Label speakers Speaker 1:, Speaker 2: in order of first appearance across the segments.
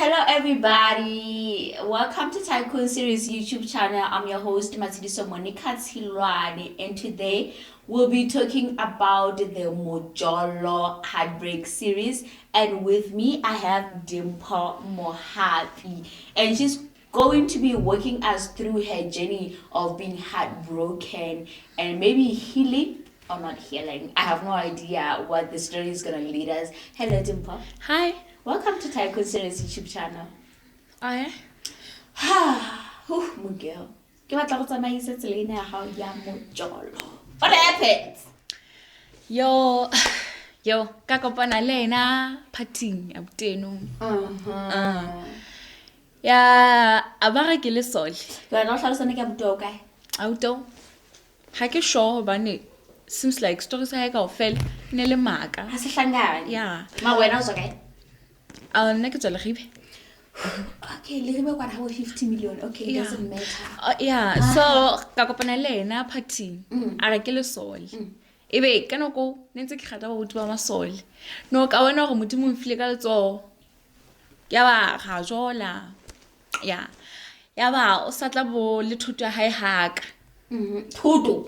Speaker 1: Hello everybody, welcome to TYCOONseries YouTube channel. I'm your host Matsidiso Monica Tshilwane, and today we'll be talking about the Mjolo Heartbreak series, and with me I have Dimple Mohapi, and she's going to be walking us through her journey of being heartbroken and maybe healing or not healing. I have no idea what the story is going to lead us. Hello Dimple.
Speaker 2: Hi.
Speaker 1: Welcome to TYCOONseries YouTube channel.
Speaker 2: Aye.
Speaker 1: Mugel. Ke batla go tsamaisa tseleng ya hao ya Mjolo. What happened?
Speaker 2: Yo, ka kopana le ena partying abuteno. Ya, abara ke le sole.
Speaker 1: Ke batla go tlhalosana ke abuto kae?
Speaker 2: Auto. Ha ke sure bane seems like stories ha ka ofela ne le maka.
Speaker 1: Ha se hlangane.
Speaker 2: Yeah.
Speaker 1: Ma wena o tswa kae?
Speaker 2: Nna ke tswa Legibe.
Speaker 1: Okay, Legibe kwa ha 50 million. Okay, it doesn't matter.
Speaker 2: Yeah, so ka kopana le ena partying. Ara ke le sole. Ebe ka noko nentse ke gata go twa masole. No ka bona go modimo mfile ka letso. Ya ba ga jola. Yeah. Ya ba o satla bo le thuto ya hae haka.
Speaker 1: Thuto.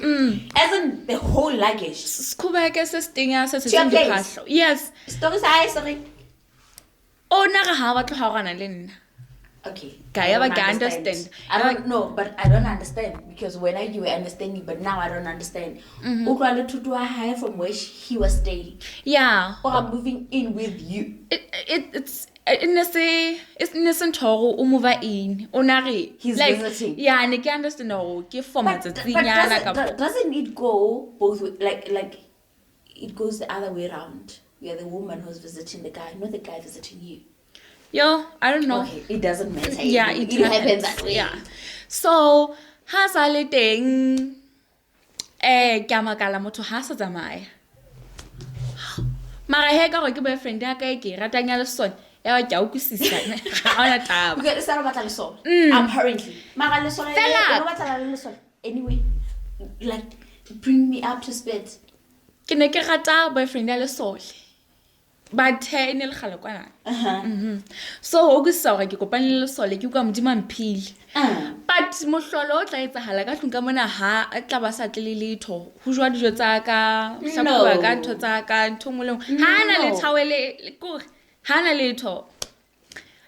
Speaker 1: As in the whole luggage.
Speaker 2: Skubeke se stinga se se diphahlo. Yes.
Speaker 1: Stories I sorry.
Speaker 2: Oh, na ga ha batlo ha gana le nna.
Speaker 1: Okay.
Speaker 2: I understand.
Speaker 1: I don't know, but I don't understand because when you were understanding, but now I don't understand. Ukwale thuto wa hae from where he was staying.
Speaker 2: Yeah.
Speaker 1: Or I'm moving in with you.
Speaker 2: It's innocent hore o move in. Onare.
Speaker 1: He's
Speaker 2: like,
Speaker 1: visiting.
Speaker 2: Yeah, ne ke understand hore ke for
Speaker 1: But
Speaker 2: matsatsinyana
Speaker 1: doesn't it go both ways? Like it goes the other way around? You're the woman who's visiting the guy, not the guy visiting you.
Speaker 2: Yo, I don't know.
Speaker 1: Okay, it doesn't matter.
Speaker 2: Yeah,
Speaker 1: it happens that way.
Speaker 2: Yeah. So, ha sa le teng ke amakala motho ha sa tsamaya. Mara he ka go ke boyfriend ya ka ke ratang ya le sone. Ya ba ke utlwisisa. Ha ona taba.
Speaker 1: Because it's not about le sone. Apparently. Mara le sone le batla le sone. Anyway, like bring me up to speed.
Speaker 2: Ke ne ke rata boyfriend ya le sole. But ene le gale kwana. So go sa ga ke kopane le sole ke kwa modimo mphile. But mohlolo o tla etsahala ka tlung ka mona ha a tla ba sa tle letho. Ho jwa dijo tsa ka, hlapwa ka ntho tsa ka, nthongoleng. Ha na le tshawele ko ha na letho.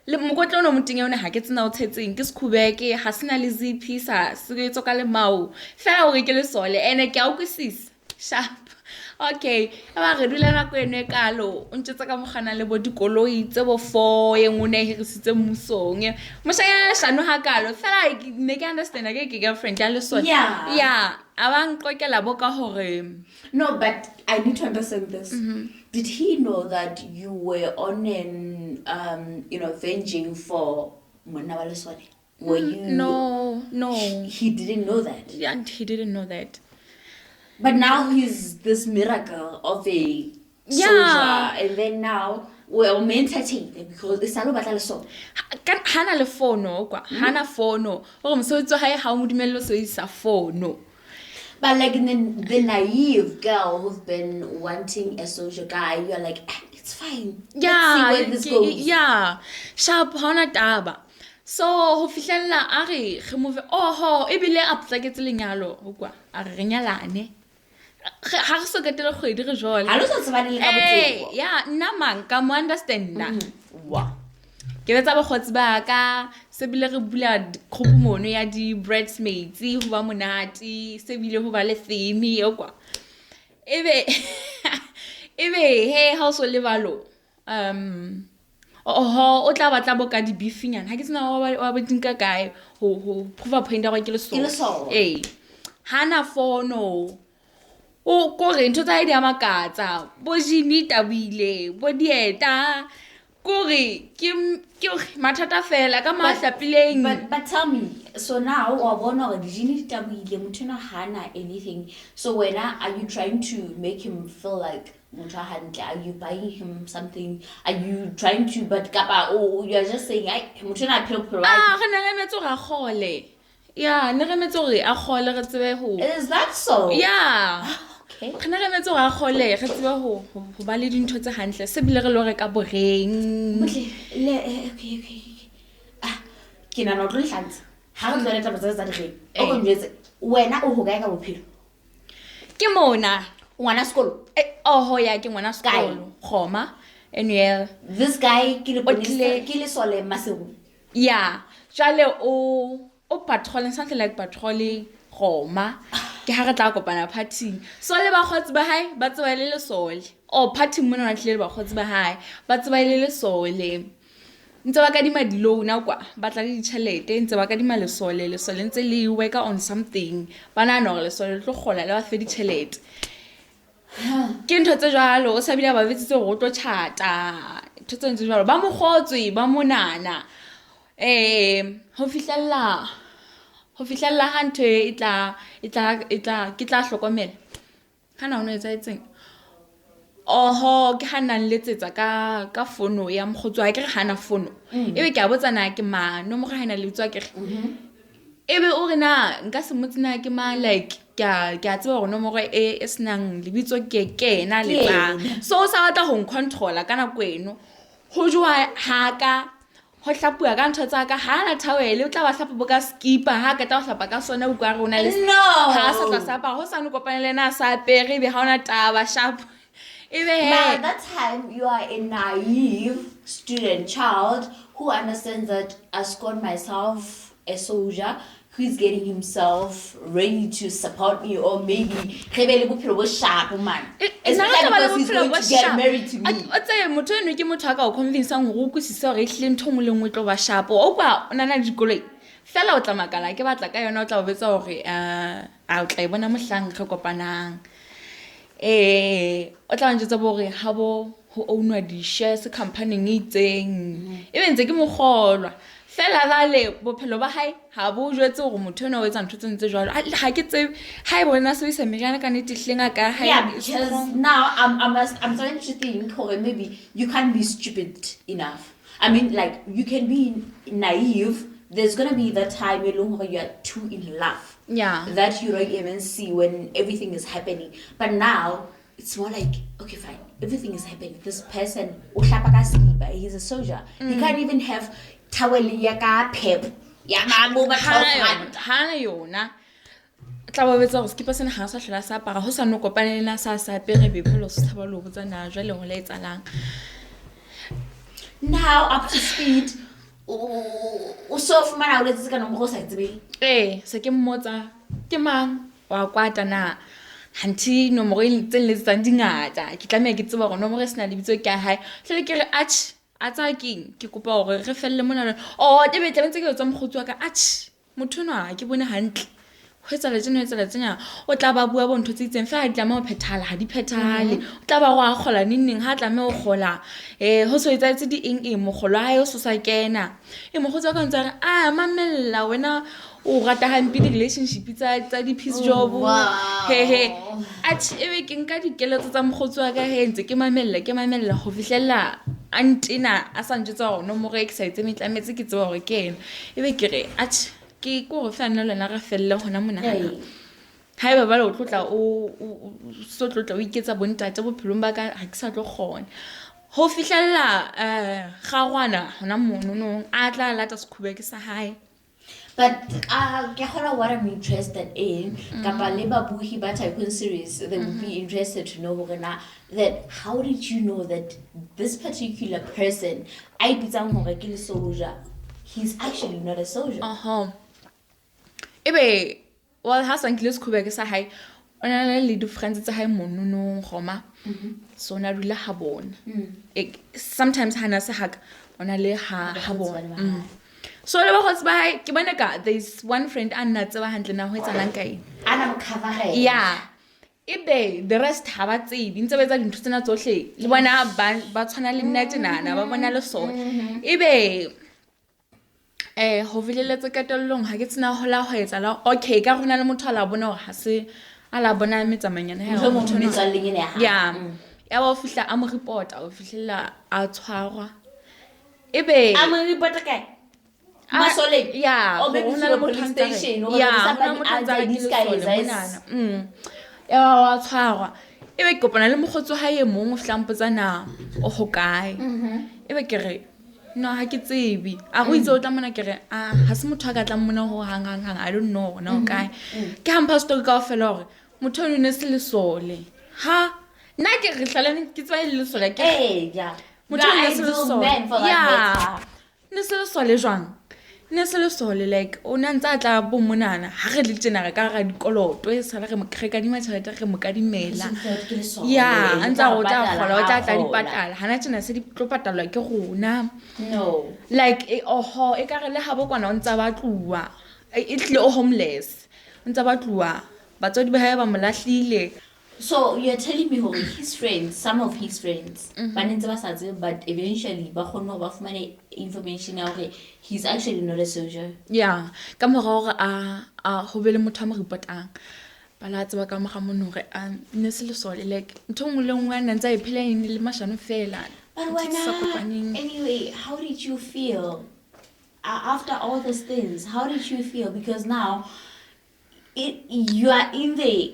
Speaker 2: Le mokotlo no moting yone ha ke tsena o tshetseng ke sekhubeke ha sena le zipi sa se etso ka le mau. Fela o re ke le sole ene ke a utlwisisa. Sharp. Okay, ba re dula na ko ene kalo o ntse ka mogana le bo dikoloi tse bo 4 engone hirisitse musong moshaya shano ha kalo fela ne ke understand ke girlfriend ya le sone. Yeah, abang qoqela bo ka hore
Speaker 1: no, but I need to understand this. Did he know that you were on an venging for monna wa le sone? Were you?
Speaker 2: No.
Speaker 1: He didn't know that.
Speaker 2: Yeah, he didn't know that.
Speaker 1: But now he's this miracle of a soldier, and then now we're entertained because it's all about so.
Speaker 2: Hana le phone kwa hana phone o mosebetsi ha e ha o modimelo so isa phone.
Speaker 1: But like the naive girl who's been wanting a social guy, you're like, it's fine.
Speaker 2: Yeah,
Speaker 1: let's see where this goes.
Speaker 2: Yeah, sharp hona taba. So ho fihlella a re move ebile a plaketse lenyalo ho kwa a re nyalane. Ha re so ketela kgwedi re jole.
Speaker 1: Ha lo so tsebane le ka botsebo.
Speaker 2: Yeah, nna mang ka mo understand na. Wa. Ke betsa ba khotsi ba ka se bile re bula group mono ya di bridesmaids ho ba monati se bile ho ba le theme yo kwa. Ebe he ha so le balo. O tla batla bo ka di beefinyana. Ha ke tsena wa ba dinka kae ho prove point ya go ke le so. Hana fono. O ko re ntho tsa ide ya makatsa bo jini tabile bo dieta ko re ke mathata fela ka mahlapileng.
Speaker 1: But tell me, so now wa bona re jini tabile motho na hana anything, so when are you trying to make him feel like motho hantle? Are you buying him something? Are you trying to but kapa you are just saying ai motho na phelo
Speaker 2: re ne metso ga gole. Yeah, ne re metso re a gole re tsebe ho.
Speaker 1: Is that so?
Speaker 2: Yeah.
Speaker 1: Okay.
Speaker 2: Re ne re metse go a gole re tseba go ba le dintho tse hantle se bile re lo reka boreng.
Speaker 1: Okay. Ke na no tlo hlantsa. Ha re tlo taba tsa di o go njetse. Wena o hokae ka bophelo?
Speaker 2: Ke mona.
Speaker 1: Ngwana sekolo.
Speaker 2: Oh ya ke ngwana sekolo. Khoma. Annuel.
Speaker 1: This guy ke le sole Masego.
Speaker 2: Yeah. Jale o patrolling something like patrolling Khoma. Ke ha re tla kopana party. So le ba khotsi ba hae ba tswa le sole. O party mona na tlile ba khotsi ba hae ba tswa le sole. Ntse ba ka di madilona kwa ba tla le ditšhelete ntse ba ka di malesole ntse le work on something bana no le sole tlo gola le ba fe ditšhelete. Ke ntho tse jalo o sa bile ba betsitse go tlo chata ntho tse ntse jalo ba mo gotswe ba monana ho fihlella ha ntho e tla ke tla hlokomela kana ono etsa etseng ke hana letsetsa ka fono ya mogotso ke re hana fono ebe ke a botsana ke ma no mo ga hana letswa ke ebe o rena nka se motsina ke ma like ke a tseba gore no mo e senang lebitso ke na letsa so o sa batla go controller kana kweno go jwa haka ho hlapua ka ntho tsa ka ha na tawele o tla ba hlapa boka skipper ha ka ta hlapa ka sona o kwa rona le ha sa tla sapa ho sa no kopanele na sa apere be ha ona taba sharp.
Speaker 1: By that time you are a naive student child who understands that I scored myself a soldier who is getting himself ready to support me or maybe sharp man. Especially because he's going to get married to me.
Speaker 2: Ke motho ka o convince go utlwisisa gore ehlile ntho mo lengwe tlo ba sharp o kwa ona na dikoloi fela o tla makala ke batla ka yona o tla o betsa gore a o tla e bona mohlang re kopanang o tla ntse bore ha bo ho ownwa di shares company itseng ebe ntse ke mogolwa fela vale bophelo ba hae ha bo jwetse gore motho ona o etsa ntho tse jwalo ha ke tse ha e bona se se meriana ka nete hlenga ka ha
Speaker 1: yeah because now I'm starting to think or maybe you can't be stupid enough. I mean like you can be naive. There's gonna be that time you are too in love.
Speaker 2: Yeah.
Speaker 1: That you don't even see when everything is happening. But now it's more like, okay, fine, everything is happening. This person, he's a soldier. He can't even have towel yaka pep.
Speaker 2: Hana yona. Tla ba betsa go skipa sena ha sa hlela sa para ho sa no kopanela sa apere bepelo se thaba lo botsa na jwa le go le etsalang.
Speaker 1: Now up to speed. O so fumana o letse ka nomoro sa tsebe
Speaker 2: se ke mmotsa ke mang wa kwata na hanti nomoro e tse letsang dingata ke tlameya ke tseba gore nomoro e sena lebitso ke hae hle ke re a tsa ke kopa gore re felle mona tebe ntse ke tswa mogotsi wa ka motho nwa ke bone hantle ho etsa le tsena o tla ba bua bo ntho tse itseng fa ha ditlameha ho phethala ha di phethale o tla ba go a gola neng ha tlameha o gola ho so etsa tse di eng mo golo ha yo so sa kena mo go tswa ka ntse a mamella wena o rata hampi di relationship tsa di peace job ebe ke nka dikeletso tsa mogotsi wa ka ntse ke mamella go fihlella antina a sa ntsetsa gore no mo re excite metlametse ke tseba gore ke ena ebe ke re ke go fana le na ga felle hona mona ha eba ba le o tlotla o so tlotla o iketsa bontate bophelong ba ka ha ke sa tlo gona ho fihlella ga gwana hona mono a tla lata sekhube ke sa hae.
Speaker 1: But what I'm interested in, kapa le babuhi ba TYCOONseries, they would be interested to know that how did you know that this particular person, I bitsang hore ke le soldier, he's actually not a soldier.
Speaker 2: Ebe well ha sa nkile sekhube ke sa hae ona le di friends tsa hae mono goma so na dula ha bona sometimes hana se haka ona le ha bona so le ba go tsba hae ke bona ka there's one friend a nna tseba hantle na ho etsalang kae
Speaker 1: ana mkhavare
Speaker 2: yeah ebe the rest ha ba tsebi ntse ba etsa dintho tsena tsohle le bona ba tshwana le nna tsenana ba bona le so ebe ho vileletse katellong ha ke tsena hola ho etsa la okay ka rona le motho ala bona hore ha se ala bona metsamanyana
Speaker 1: ha motho ne tsa lengene ha
Speaker 2: ya ba fihla a mo report a fihlela a tshwarwa ebe
Speaker 1: a mo report kae masole
Speaker 2: ya
Speaker 1: o be
Speaker 2: hona le
Speaker 1: police station o be somebody outside this guy is
Speaker 2: ya ba wa tshwarwa ebe ke kopana le mogotso ha ye mong o flampotsa na o ho kae ebe ke re no ha ke tsebe a go itse o tla mona ke re ha se motho a ka tla mona ho hang I don't know no kae ke hampa story ka ofela hore motho o ne se le sole ha nna ke re hlalane ke tswa le sole ke
Speaker 1: yeah
Speaker 2: motho o ne se le sole yeah ne se le sole jwang ne se le sole like o ne ntse a tla bo monana ha re le tjena re ka ra dikoloto e sala re mo kreka di matšhelete re mo ka dimela yeah ntse go tla gola o tla tla di patala hana tjena se di tlo patalwa ke rona
Speaker 1: no
Speaker 2: like oho e ka re le ha bo kwana o ntse ba tluwa e tle o homeless o ntse ba tluwa batswadi ba hae ba mo lahlile.
Speaker 1: So you're telling me his friends, some of his friends, but eventually information he's actually not a soldier.
Speaker 2: Yeah, ka mora hore a ho be le motho a mo reportang. Bala tseba ka mo ga mono re ne se le sole like ntho ngwe le ngwe a ntse a iphela eng le mashano fela.
Speaker 1: But anyway, how did you feel after all these things? How did you feel? Because now you are in the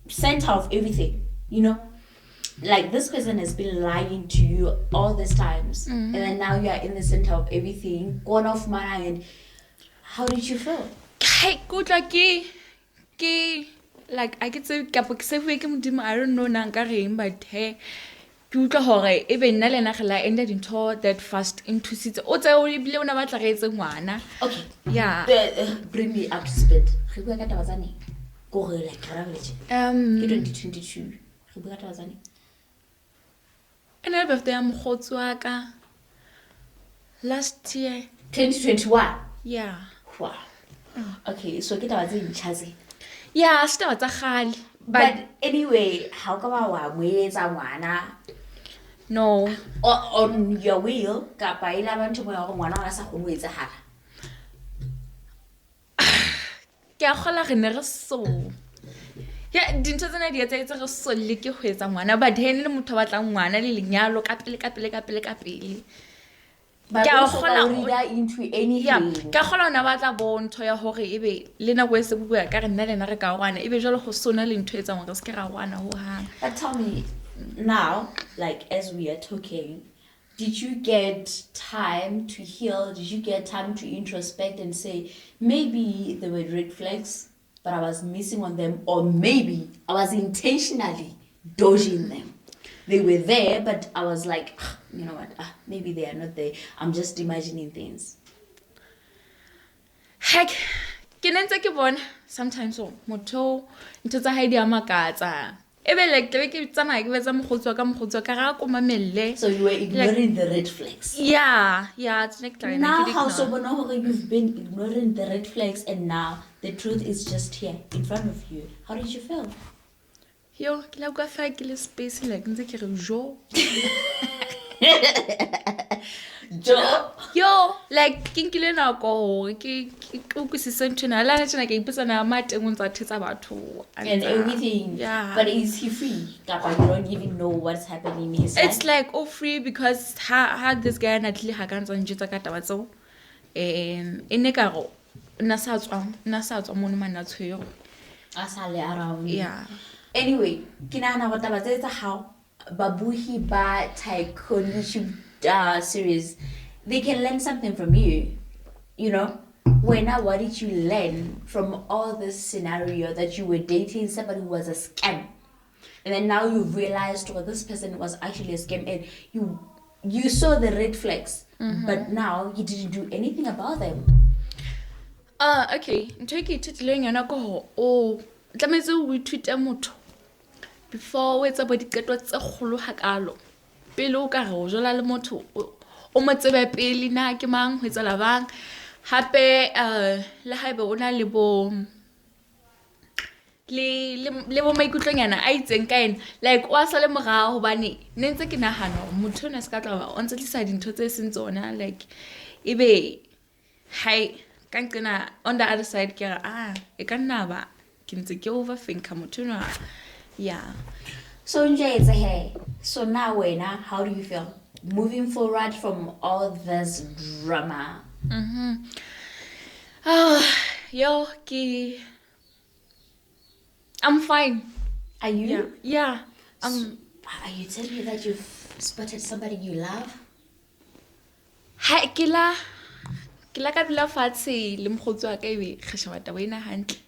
Speaker 1: center of everything, you know, like this person has been lying to you all these times, and then now you are in the center of everything, gone off mind. How did you feel?
Speaker 2: Good like I could say I don't know nankareng but hey ke utlwa hore e be nna le nna gela ended into that fast into sitse o tse o bile ona batla re etse ngwana.
Speaker 1: Okay,
Speaker 2: yeah,
Speaker 1: bring me up to speed. Re bua ka taba tsa neng go re like travelage ke 2022 re bua ka taba tsa neng
Speaker 2: ene birthday ya mogotsi wa ka last year
Speaker 1: 2021
Speaker 2: yeah
Speaker 1: wow okay so ke taba tse ntšha tse
Speaker 2: yeah se taba tsa gale
Speaker 1: but anyway how ka ba wa moeletsa ngwana
Speaker 2: no
Speaker 1: on your will kapa ile abantu mo ya go ngwana wa sa go moetsa hala
Speaker 2: ke a gola re ne re so ya dintho tsena di etsa re so le ke go etsa ngwana but he ne le motho ba tlang ngwana le lenyalo ka pele
Speaker 1: but also ka read into anything
Speaker 2: yeah ka gola ona ba tla bontho ya hore ebe le na go se bua ka re nna le na re ka rwana ebe jalo go sona le ntho etsa ngwana se ke ra rwana ho hang.
Speaker 1: But tell me now, like as we are talking, did you get time to heal? Did you get time to introspect and say maybe there were red flags but I was missing on them, or maybe I was intentionally dodging them? They were there but I was like, you know what, maybe they are not there, I'm just imagining things.
Speaker 2: Heck, ke nentse ke bona sometimes so motho ntse tsa haidi a makatsa ebe like ke tsamaya ke betsa mogotsi ka ra ko mamelle.
Speaker 1: So you were ignoring the red flags?
Speaker 2: Yeah it's like
Speaker 1: now how so bona hore you've been ignoring the red flags and now the truth is just here in front of you. How did you feel?
Speaker 2: Yo ke la kwa fa ke le space like ntse ke re jo yo like ke nkile nako hore ke ke se sentena la tsena ke ipotsa na mateng o ntsa thetsa batho
Speaker 1: and everything.
Speaker 2: Yeah,
Speaker 1: but is he free kapa you don't even know what's happening in his life?
Speaker 2: It's like free because ha this guy na tle ha ka ntsa njitsa ka taba tseo ene ka go na sa tswa mo mana tshwero
Speaker 1: asale around.
Speaker 2: Yeah,
Speaker 1: anyway ke nana go taba tse tsa how babuhi ba Tycoon YouTube series, they can learn something from you, you know. What did you learn from all this scenario that you were dating somebody who was a scam, and then now you've realized this person was actually a scam, and you saw the red flags, but now you didn't do anything about them?
Speaker 2: Okay, ntho ke ithutile yona go o tlametse o ithute motho before o etsa bo diqeto tse kgolo hakalo pele o ka re o jola le motho o mo tsebe pele na ke mang ho etsa labang hape le haebe o na le bo maikutlonyana a itseng ka ena like o a sa le morao hobane ne ntse ke nahana motho o ne se ka tla ba o ntse tlisa dintho tse seng tsona like ebe hai ka nqena on the other side ke re e ka nna ba ke ntse ke overthink motho no. Yeah,
Speaker 1: so nje it's a hey. So now how do you feel moving forward from all this drama?
Speaker 2: Yo I'm fine.
Speaker 1: Are you?
Speaker 2: Yeah.
Speaker 1: Are you telling me that you've spotted somebody you love?
Speaker 2: Ha ke la ka dula fatshe le mokgotsi wa ka ebe re sheba taba ena hantle.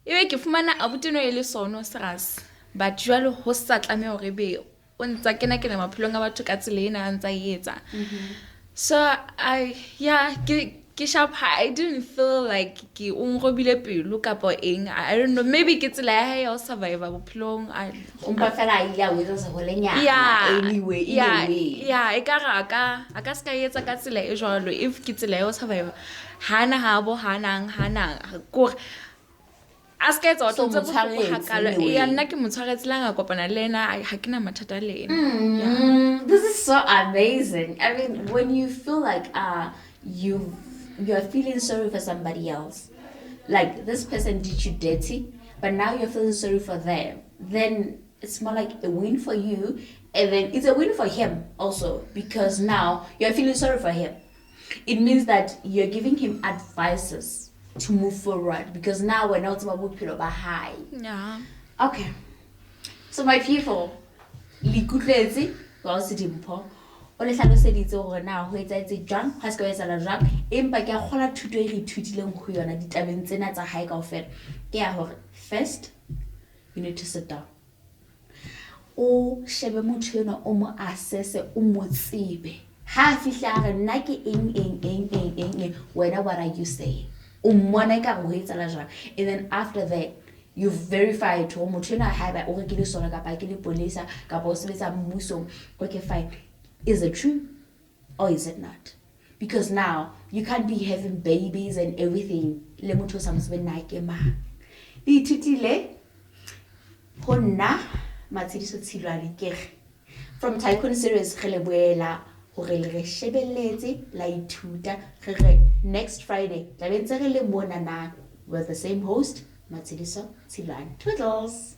Speaker 2: Ebe ke fumana abuti no e le sono serious. But jwale ho sa tlameha hore be o ntsa kena maphelong a batho ka tsela ena a ntsa e etsa. So ke sharp. I didn't feel like ke unrobile pelo kapa eng. I don't know, maybe ke tsela ya hae ya ho survive bophelong.
Speaker 1: Umpa fela ya o etsa se ho lenyana anyway.
Speaker 2: Yeah, e ka ra ka ska etsa ka tsela e jwalo if ke tsela ya ho survive. Hana habo hanang ko aska etsa o ntse bohloko hakalo ya nna ke motshwaretse la nga kopana le ena ha kena mathata le ena.
Speaker 1: This is so amazing. I mean, when you feel like you're feeling sorry for somebody else, like this person did you dirty, but now you're feeling sorry for them, then it's more like a win for you, and then it's a win for him also, because now you're feeling sorry for him. It means that you're giving him advices to move forward, because now we're not about high.
Speaker 2: Yeah.
Speaker 1: Okay. So my people, likutletse wa o se dimpho o le hlaloseditse hore na ho etsaetse jwang ha se ka etsa la jwang, empa ke a kgola thuto e re ithutileng ho yona ditabeng tsena tsa hae kaofela ke ya hore first you need to sit down, o shebe motho yona o mo assess, o mo tsebe ha fihla re nna ke eng wena what are you saying, o mmona ka go etsa la jwang, and then after that you've verified hore motho yona ha ba o rekile sona kapa ke le polisa kapa o sebetsa mmusong. Okay, fine, is it true or is it not? Because now you can't be having babies and everything le motho sa mosebe na ke ma di thutile ho nna Matshidiso Tshilwane ke from Tycoon series re le boela hore le re shebelletse la ithuta re next Friday tla bentse re le mona na with the same host Matshidiso Tshilwane. Twiddles.